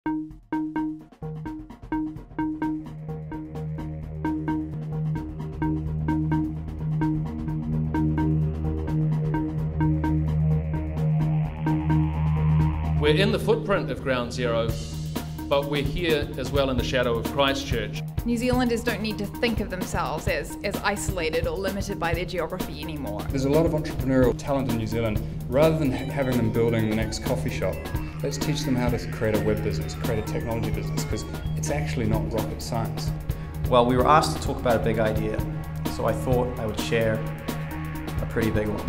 We're in the footprint of Ground Zero, but we're here as well in the shadow of Christchurch. New Zealanders don't need to think of themselves as isolated or limited by their geography anymore. There's a lot of entrepreneurial talent in New Zealand. Rather than having them building the next coffee shop, let's teach them how to create a web business, create a technology business, because it's actually not rocket science. Well, we were asked to talk about a big idea, so I thought I would share a pretty big one.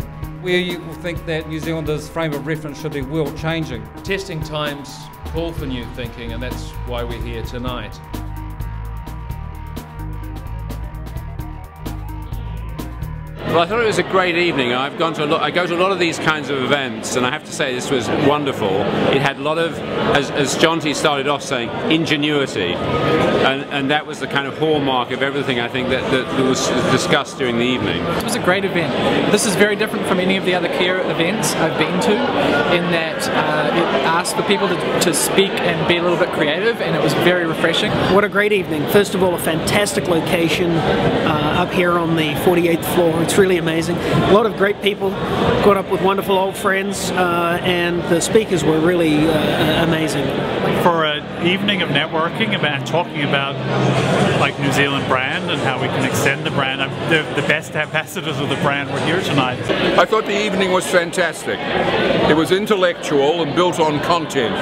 Where you will think that New Zealanders' frame of reference should be world changing. Testing times call for new thinking, and that's why we're here tonight. Well, I thought it was a great evening. I go to a lot of these kinds of events, and I have to say this was wonderful. It had a lot of, as Jonty started off saying, ingenuity, and that was the kind of hallmark of everything I think that was discussed during the evening. It was a great event. This is very different from any of the other care events I've been to, in that it asked for people to speak and be a little bit creative, and it was very refreshing. What a great evening. First of all, a fantastic location up here on the 48th floor. It's really amazing. A lot of great people, caught up with wonderful old friends, and the speakers were really amazing. For an evening of networking and talking about like New Zealand brand and how we can extend the brand, the best ambassadors of the brand were here tonight. I thought the evening was fantastic. It was intellectual and built on content.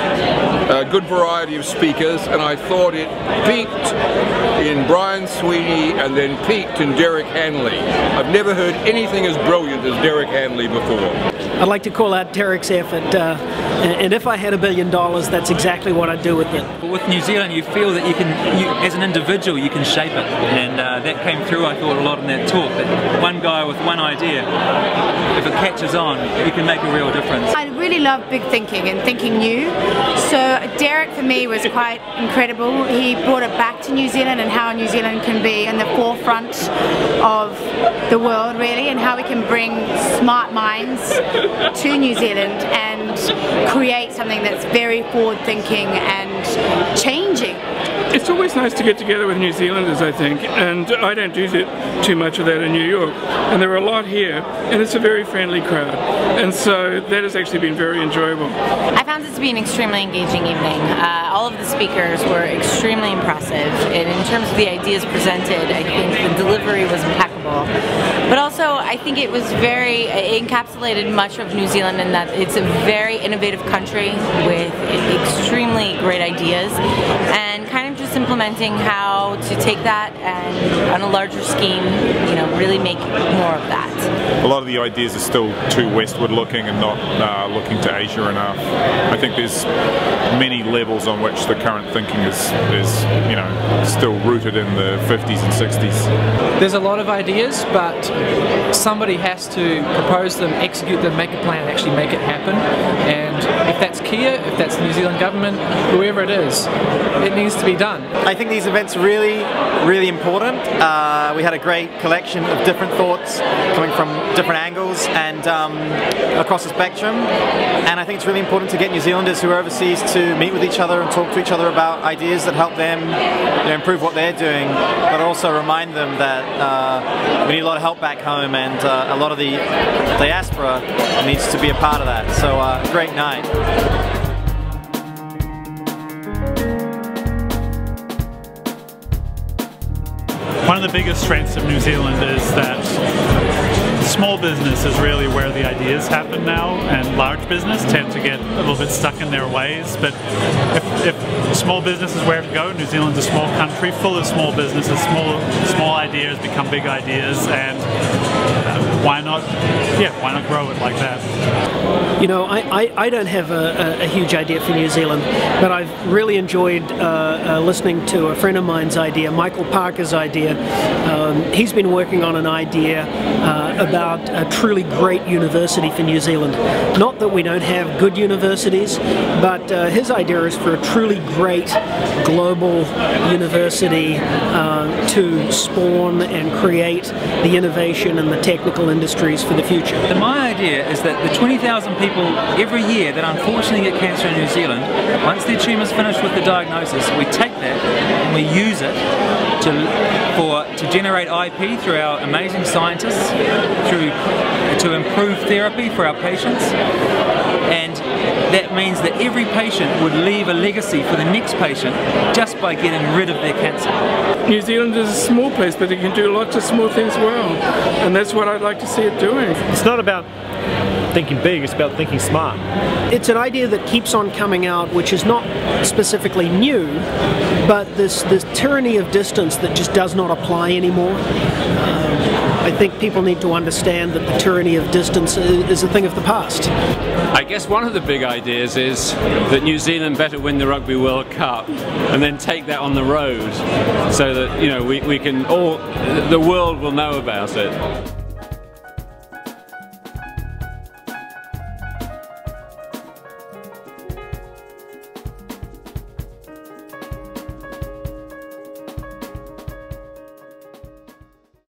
A good variety of speakers, and I thought it peaked in Brian Sweeney and then peaked in Derek Handley. I've never heard anything as brilliant as Derek Handley before. I'd like to call out Derek's effort, and if I had $1 billion, that's exactly what I'd do with it. With New Zealand, you feel that you can, as an individual, you can shape it, and that came through, I thought, a lot in that talk, that one guy with one idea, if it catches on, you can make a real difference. I really love big thinking and thinking new, so Derek for me was quite incredible. He brought it back to New Zealand and how New Zealand can be in the forefront of the world really, and how we can bring smart minds to New Zealand and create something that's very forward thinking and changing. It's always nice to get together with New Zealanders, I think, and I don't do too much of that in New York, and there are a lot here, and it's a very friendly crowd, and so that has actually been very enjoyable. I found it to be an extremely engaging evening. All of the speakers were extremely impressive, and in terms of the ideas presented, I think the delivery was impeccable. But also, I think it encapsulated much of New Zealand in that it's a very innovative country with extremely great ideas, and kind of just implementing how to take that and on a larger scheme, you know, really make more of that. A lot of the ideas are still too westward looking and not looking to Asia enough. I think there's many levels on which the current thinking is you know, still rooted in the 50s and 60s. There's a lot of ideas, but somebody has to propose them, execute them, make a plan, and actually make it happen. And if that's Kia, if that's the New Zealand government, whoever it is, it needs to be done. I think these events are really important. We had a great collection of different thoughts coming from different angles and across the spectrum, and I think it's really important to get New Zealanders who are overseas to meet with each other and talk to each other about ideas that help them, you know, improve what they're doing, but also remind them that we need a lot of help back home, and a lot of the diaspora needs to be a part of that. So great night. One of the biggest strengths of New Zealand is that small business is really where the ideas happen now, and large business tend to get a little bit stuck in their ways. But if small business is where to go, New Zealand's a small country full of small businesses, small ideas become big ideas, and why not grow it like that? You know, I don't have a huge idea for New Zealand, but I've really enjoyed listening to a friend of mine's idea, Michael Parker's idea. He's been working on an idea about a truly great university for New Zealand. Not that we don't have good universities, but his idea is for a truly great global university to spawn and create the innovation and the technical industries for the future. My idea is that the 20,000 people every year that unfortunately get cancer in New Zealand, once their tumour's finished with the diagnosis, we take that and we use it to generate IP through our amazing scientists, to improve therapy for our patients, and that means that every patient would leave a legacy for the next patient just by getting rid of their cancer. New Zealand is a small place, but it can do lots of small things well, and that's what I'd like to see it doing. It's not about thinking big, it's about thinking smart. It's an idea that keeps on coming out, which is not specifically new, but this tyranny of distance that just does not apply anymore. I think people need to understand that the tyranny of distance is a thing of the past. I guess one of the big ideas is that New Zealand better win the Rugby World Cup and then take that on the road so that, you know, we can all, the world will know about it.